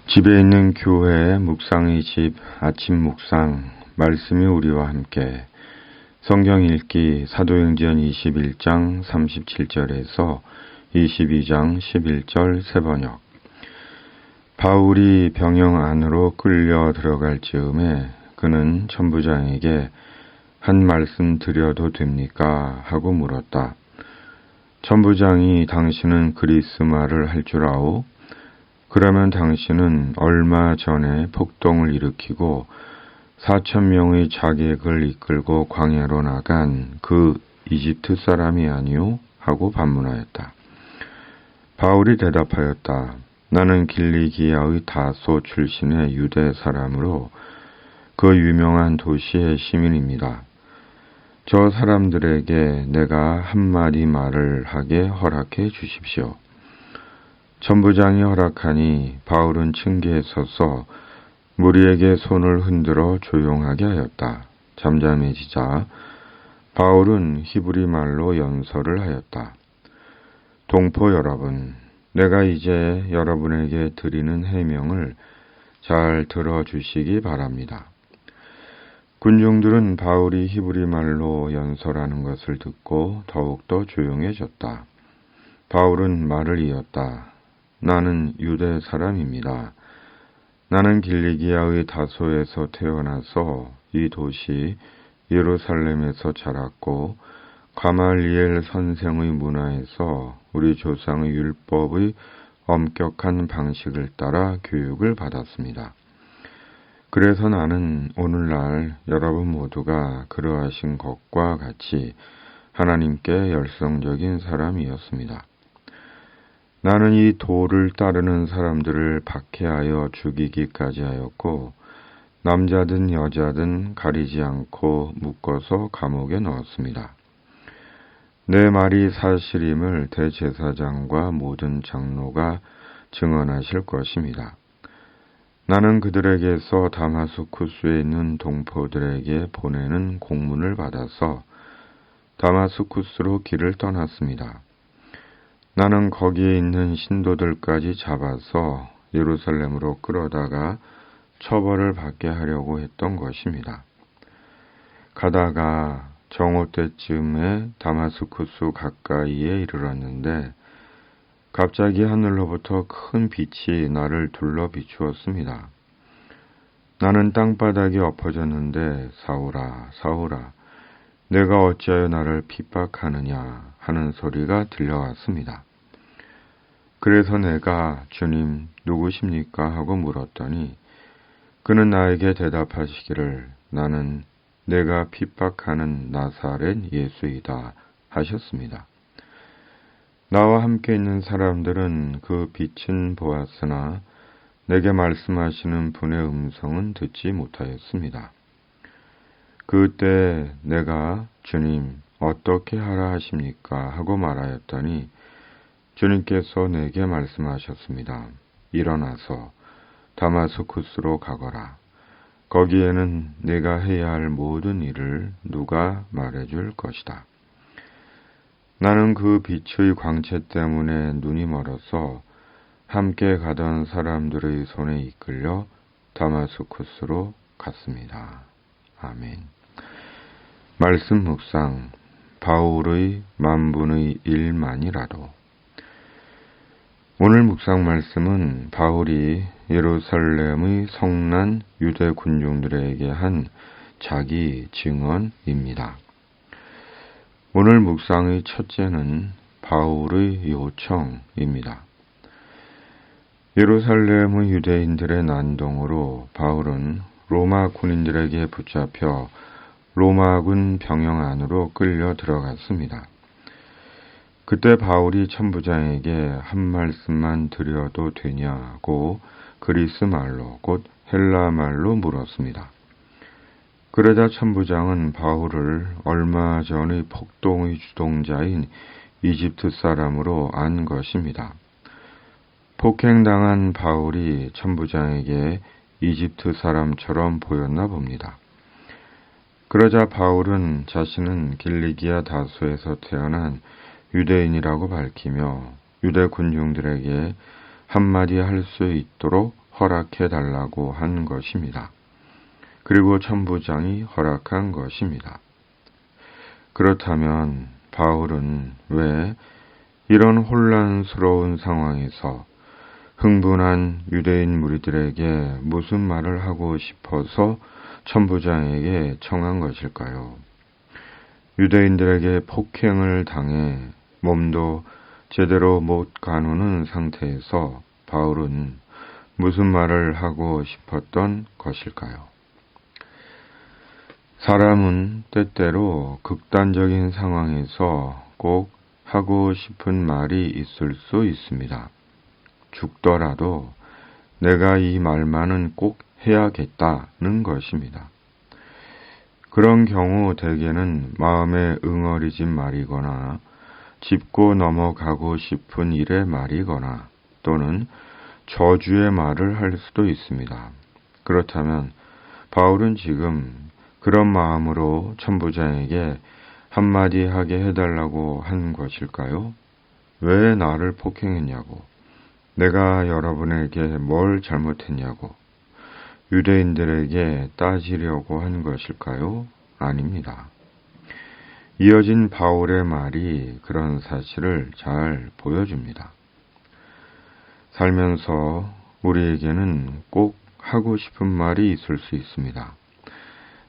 집에 있는 교회 묵상의 집 아침 묵상 말씀이 우리와 함께 성경 읽기 사도행전 21장 37절에서 22장 11절 새번역. 바울이 병영 안으로 끌려 들어갈 즈음에 그는 천부장에게 한 말씀 드려도 됩니까? 하고 물었다. 천부장이 당신은 그리스 말을 할 줄 아오? 그러면 당신은 얼마 전에 폭동을 일으키고 4,000명의 자객을 이끌고 광야로 나간 그 이집트 사람이 아니오? 하고 반문하였다. 바울이 대답하였다. 나는 길리기아의 다소 출신의 유대 사람으로 그 유명한 도시의 시민입니다. 저 사람들에게 내가 한마디 말을 하게 허락해 주십시오. 천부장이 허락하니 바울은 층계에 서서 무리에게 손을 흔들어 조용하게 하였다. 잠잠해지자 바울은 히브리 말로 연설을 하였다. 동포 여러분, 내가 이제 여러분에게 드리는 해명을 잘 들어주시기 바랍니다. 군중들은 바울이 히브리 말로 연설하는 것을 듣고 더욱더 조용해졌다. 바울은 말을 이었다. 나는 유대 사람입니다. 나는 길리기아의 다소에서 태어나서 이 도시 예루살렘에서 자랐고 가말리엘 선생의 문화에서 우리 조상의 율법의 엄격한 방식을 따라 교육을 받았습니다. 그래서 나는 오늘날 여러분 모두가 그러하신 것과 같이 하나님께 열성적인 사람이었습니다. 나는 이 도를 따르는 사람들을 박해하여 죽이기까지 하였고 남자든 여자든 가리지 않고 묶어서 감옥에 넣었습니다. 내 말이 사실임을 대제사장과 모든 장로가 증언하실 것입니다. 나는 그들에게서 다마스쿠스에 있는 동포들에게 보내는 공문을 받아서 다마스쿠스로 길을 떠났습니다. 나는 거기에 있는 신도들까지 잡아서 예루살렘으로 끌어다가 처벌을 받게 하려고 했던 것입니다. 가다가 정오 때쯤에 다마스쿠스 가까이에 이르렀는데 갑자기 하늘로부터 큰 빛이 나를 둘러 비추었습니다. 나는 땅바닥에 엎어졌는데 사울아, 사울아, 내가 어찌하여 나를 핍박하느냐 하는 소리가 들려왔습니다. 그래서 내가 주님 누구십니까? 하고 물었더니 그는 나에게 대답하시기를 나는 내가 핍박하는 나사렛 예수이다 하셨습니다. 나와 함께 있는 사람들은 그 빛은 보았으나 내게 말씀하시는 분의 음성은 듣지 못하였습니다. 그때 내가 주님 어떻게 하라 하십니까? 하고 말하였더니 주님께서 내게 말씀하셨습니다. 일어나서 다마스쿠스로 가거라. 거기에는 내가 해야 할 모든 일을 누가 말해줄 것이다. 나는 그 빛의 광채 때문에 눈이 멀어서 함께 가던 사람들의 손에 이끌려 다마스쿠스로 갔습니다. 아멘. 말씀 묵상. 바울의 만분의 일만이라도. 오늘 묵상 말씀은 바울이 예루살렘의 성난 유대 군중들에게 한 자기 증언입니다. 오늘 묵상의 첫째는 바울의 요청입니다. 예루살렘의 유대인들의 난동으로 바울은 로마 군인들에게 붙잡혀 로마군 병영 안으로 끌려 들어갔습니다. 그때 바울이 천부장에게 한 말씀만 드려도 되냐고 그리스 말로 곧 헬라 말로 물었습니다. 그러자 천부장은 바울을 얼마 전의 폭동의 주동자인 이집트 사람으로 안 것입니다. 폭행당한 바울이 천부장에게 이집트 사람처럼 보였나 봅니다. 그러자 바울은 자신은 길리기아 다소에서 태어난 유대인이라고 밝히며 유대 군중들에게 한마디 할 수 있도록 허락해 달라고 한 것입니다. 그리고 천부장이 허락한 것입니다. 그렇다면 바울은 왜 이런 혼란스러운 상황에서 흥분한 유대인 무리들에게 무슨 말을 하고 싶어서 천부장에게 청한 것일까요? 유대인들에게 폭행을 당해 몸도 제대로 못 가누는 상태에서 바울은 무슨 말을 하고 싶었던 것일까요? 사람은 때때로 극단적인 상황에서 꼭 하고 싶은 말이 있을 수 있습니다. 죽더라도 내가 이 말만은 꼭 해야겠다는 것입니다. 그런 경우 대개는 마음에 응어리진 말이거나 짚고 넘어가고 싶은 일의 말이거나 또는 저주의 말을 할 수도 있습니다. 그렇다면 바울은 지금 그런 마음으로 천부장에게 한마디 하게 해달라고 한 것일까요? 왜 나를 폭행했냐고, 내가 여러분에게 뭘 잘못했냐고 유대인들에게 따지려고 한 것일까요? 아닙니다. 이어진 바울의 말이 그런 사실을 잘 보여줍니다. 살면서 우리에게는 꼭 하고 싶은 말이 있을 수 있습니다.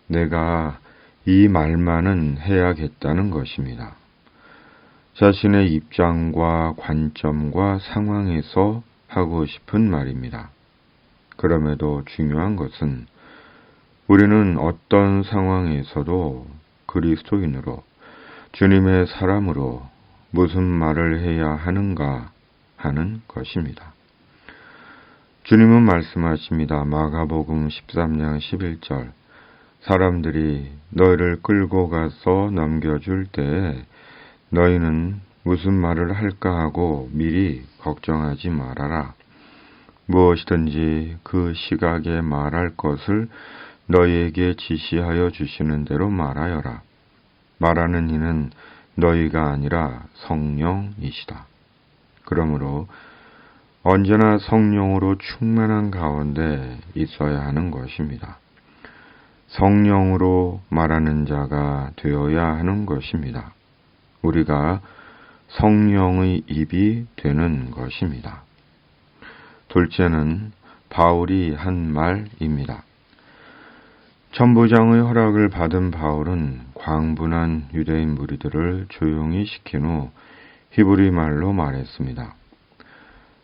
내가 이 말만은 해야겠다는 것입니다. 자신의 입장과 관점과 상황에서 하고 싶은 말입니다. 그럼에도 중요한 것은 우리는 어떤 상황에서도 그리스도인으로 주님의 사람으로 무슨 말을 해야 하는가 하는 것입니다. 주님은 말씀하십니다. 마가복음 13장 11절 사람들이 너희를 끌고 가서 넘겨줄 때에 너희는 무슨 말을 할까 하고 미리 걱정하지 말아라. 무엇이든지 그 시각에 말할 것을 너희에게 지시하여 주시는 대로 말하여라. 말하는 이는 너희가 아니라 성령이시다. 그러므로 언제나 성령으로 충만한 가운데 있어야 하는 것입니다. 성령으로 말하는 자가 되어야 하는 것입니다. 우리가 성령의 입이 되는 것입니다. 둘째는 바울이 한 말입니다. 천부장의 허락을 받은 바울은 광분한 유대인 무리들을 조용히 시킨 후 히브리 말로 말했습니다.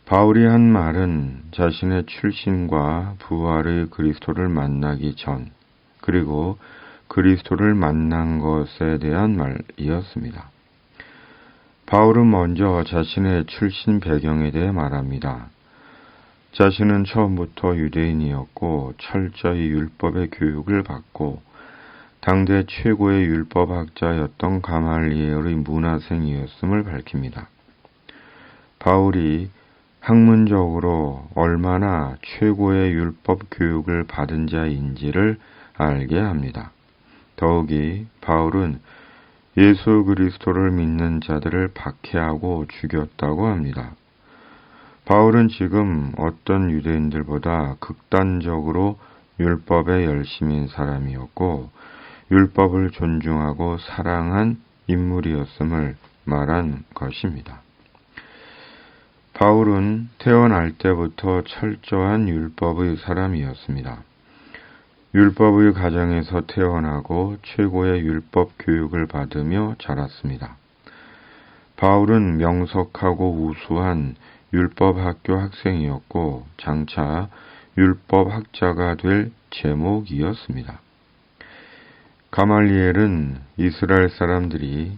바울이 한 말은 자신의 출신과 부활의 그리스도를 만나기 전 그리고 그리스도를 만난 것에 대한 말이었습니다. 바울은 먼저 자신의 출신 배경에 대해 말합니다. 자신은 처음부터 유대인이었고 철저히 율법의 교육을 받고 당대 최고의 율법학자였던 가말리엘의 문화생이었음을 밝힙니다. 바울이 학문적으로 얼마나 최고의 율법 교육을 받은 자인지를 알게 합니다. 더욱이 바울은 예수 그리스도를 믿는 자들을 박해하고 죽였다고 합니다. 바울은 지금 어떤 유대인들보다 극단적으로 율법에 열심인 사람이었고 율법을 존중하고 사랑한 인물이었음을 말한 것입니다. 바울은 태어날 때부터 철저한 율법의 사람이었습니다. 율법의 가정에서 태어나고 최고의 율법 교육을 받으며 자랐습니다. 바울은 명석하고 우수한 율법학교 학생이었고 장차 율법학자가 될 제목이었습니다. 가말리엘은 이스라엘 사람들이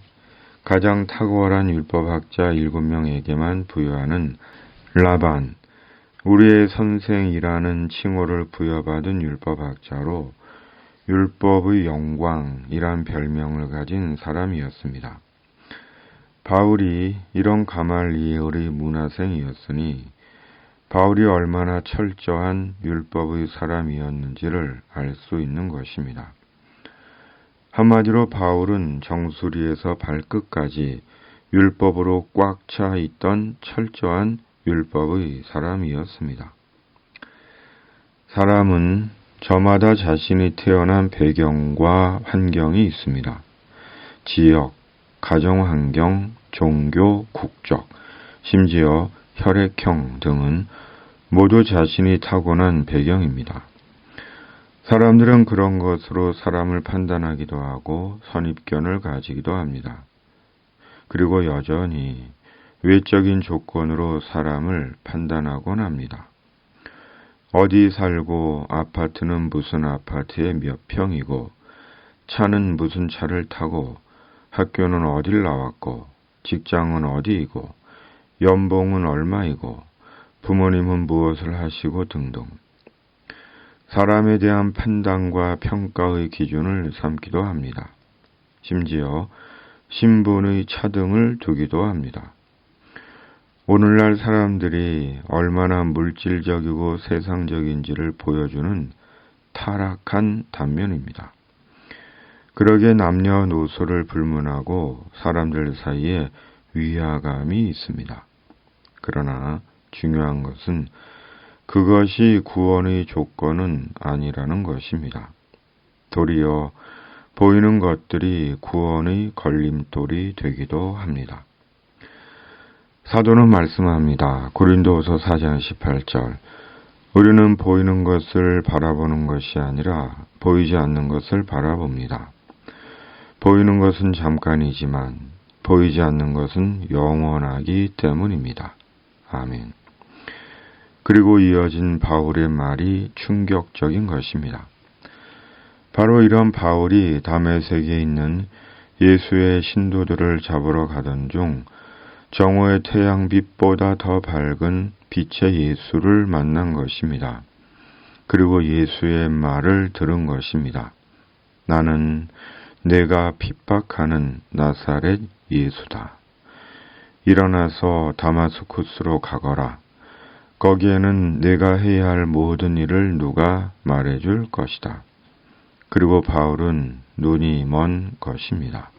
가장 탁월한 율법학자 7명에게만 부여하는 라반, 우리의 선생이라는 칭호를 부여받은 율법학자로 율법의 영광이란 별명을 가진 사람이었습니다. 바울이 이런 가말리엘의 문화생이었으니 바울이 얼마나 철저한 율법의 사람이었는지를 알 수 있는 것입니다. 한마디로 바울은 정수리에서 발끝까지 율법으로 꽉 차 있던 철저한 율법의 사람이었습니다. 사람은 저마다 자신이 태어난 배경과 환경이 있습니다. 지역, 가정 환경, 종교, 국적, 심지어 혈액형 등은 모두 자신이 타고난 배경입니다. 사람들은 그런 것으로 사람을 판단하기도 하고 선입견을 가지기도 합니다. 그리고 여전히 외적인 조건으로 사람을 판단하곤 합니다. 어디 살고 아파트는 무슨 아파트에 몇 평이고 차는 무슨 차를 타고 학교는 어딜 나왔고 직장은 어디이고 연봉은 얼마이고 부모님은 무엇을 하시고 등등 사람에 대한 판단과 평가의 기준을 삼기도 합니다. 심지어 신분의 차등을 두기도 합니다. 오늘날 사람들이 얼마나 물질적이고 세상적인지를 보여주는 타락한 단면입니다. 그러기에 남녀노소를 불문하고 사람들 사이에 위화감이 있습니다. 그러나 중요한 것은 그것이 구원의 조건은 아니라는 것입니다. 도리어 보이는 것들이 구원의 걸림돌이 되기도 합니다. 사도는 말씀합니다. 고린도후서 4장 18절 우리는 보이는 것을 바라보는 것이 아니라 보이지 않는 것을 바라봅니다. 보이는 것은 잠깐이지만 보이지 않는 것은 영원하기 때문입니다. 아멘. 그리고 이어진 바울의 말이 충격적인 것입니다. 바로 이런 바울이 다메섹에 있는 예수의 신도들을 잡으러 가던 중 정오의 태양빛보다 더 밝은 빛의 예수를 만난 것입니다. 그리고 예수의 말을 들은 것입니다. 나는 내가 핍박하는 나사렛 예수다. 일어나서 다마스쿠스로 가거라. 거기에는 내가 해야 할 모든 일을 누가 말해줄 것이다. 그리고 바울은 눈이 먼 것입니다.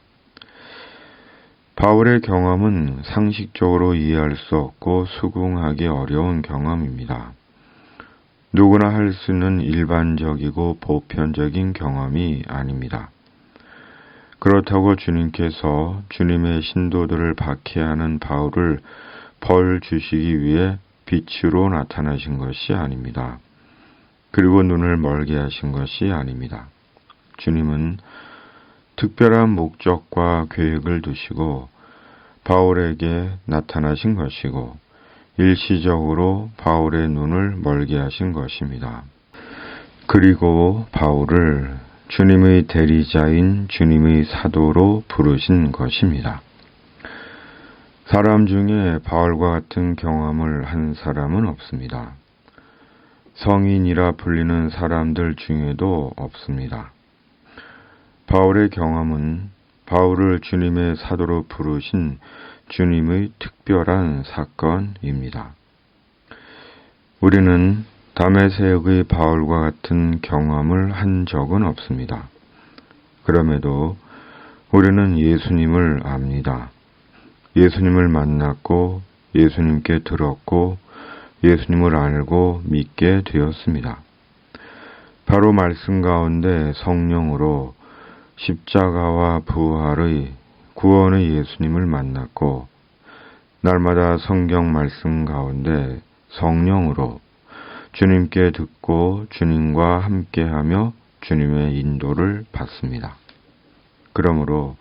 바울의 경험은 상식적으로 이해할 수 없고 수긍하기 어려운 경험입니다. 누구나 할 수 있는 일반적이고 보편적인 경험이 아닙니다. 그렇다고 주님께서 주님의 신도들을 박해하는 바울을 벌 주시기 위해 빛으로 나타나신 것이 아닙니다. 그리고 눈을 멀게 하신 것이 아닙니다. 주님은 특별한 목적과 계획을 두시고 바울에게 나타나신 것이고 일시적으로 바울의 눈을 멀게 하신 것입니다. 그리고 바울을 주님의 대리자인 주님의 사도로 부르신 것입니다. 사람 중에 바울과 같은 경험을 한 사람은 없습니다. 성인이라 불리는 사람들 중에도 없습니다. 바울의 경험은 바울을 주님의 사도로 부르신 주님의 특별한 사건입니다. 우리는 다메섹의 바울과 같은 경험을 한 적은 없습니다. 그럼에도 우리는 예수님을 압니다. 예수님을 만났고 예수님께 들었고 예수님을 알고 믿게 되었습니다. 바로 말씀 가운데 성령으로 십자가와 부활의 구원의 예수님을 만났고 날마다 성경 말씀 가운데 성령으로 주님께 듣고 주님과 함께하며 주님의 인도를 받습니다. 그러므로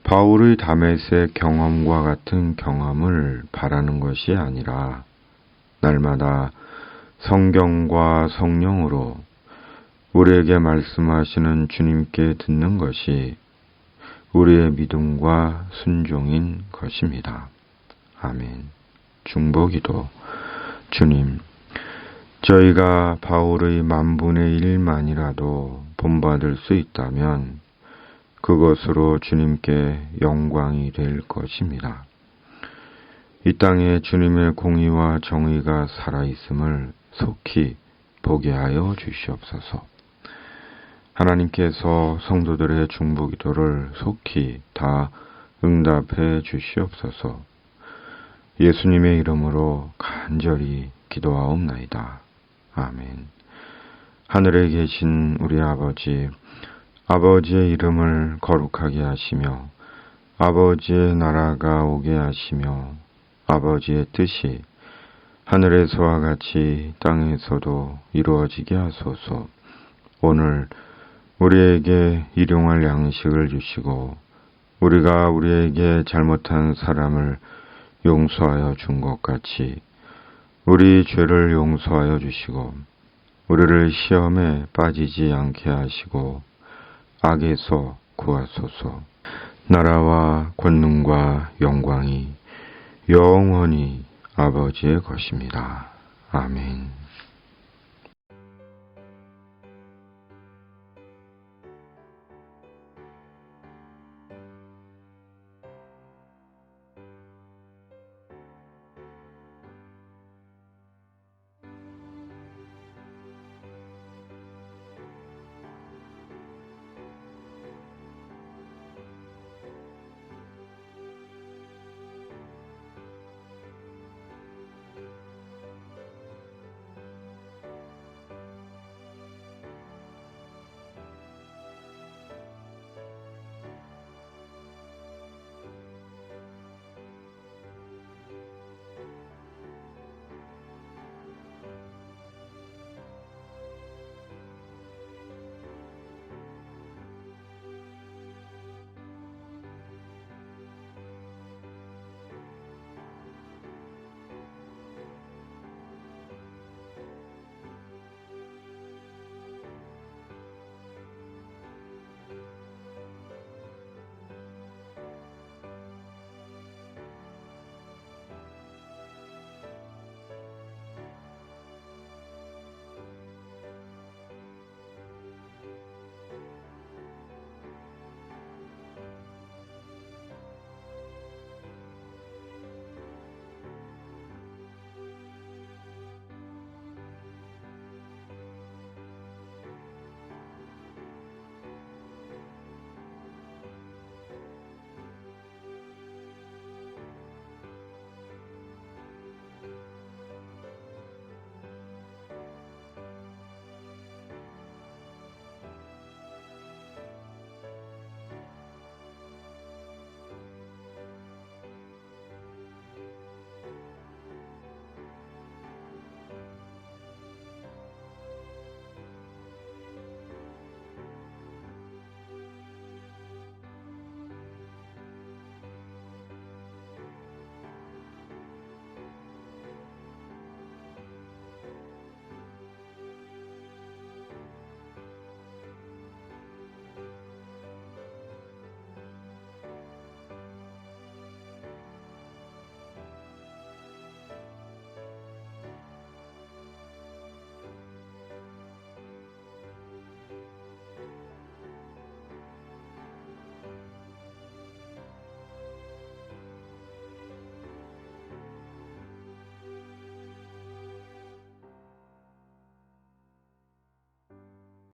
바울의 다메섹 경험과 같은 경험을 바라는 것이 아니라 날마다 성경과 성령으로 우리에게 말씀하시는 주님께 듣는 것이 우리의 믿음과 순종인 것입니다. 아멘. 중보기도. 주님, 저희가 바울의 10,000분의 1만이라도 본받을 수 있다면 그것으로 주님께 영광이 될 것입니다. 이 땅에 주님의 공의와 정의가 살아있음을 속히 보게 하여 주시옵소서. 하나님께서 성도들의 중보기도를 속히 다 응답해 주시옵소서. 예수님의 이름으로 간절히 기도하옵나이다. 아멘. 하늘에 계신 우리 아버지, 아버지의 이름을 거룩하게 하시며 아버지의 나라가 오게 하시며 아버지의 뜻이 하늘에서와 같이 땅에서도 이루어지게 하소서. 오늘 우리에게 일용할 양식을 주시고 우리가 우리에게 잘못한 사람을 용서하여 준 것 같이 우리 죄를 용서하여 주시고 우리를 시험에 빠지지 않게 하시고 악에서 구하소서. 나라와 권능과 영광이 영원히 아버지의 것입니다. 아멘.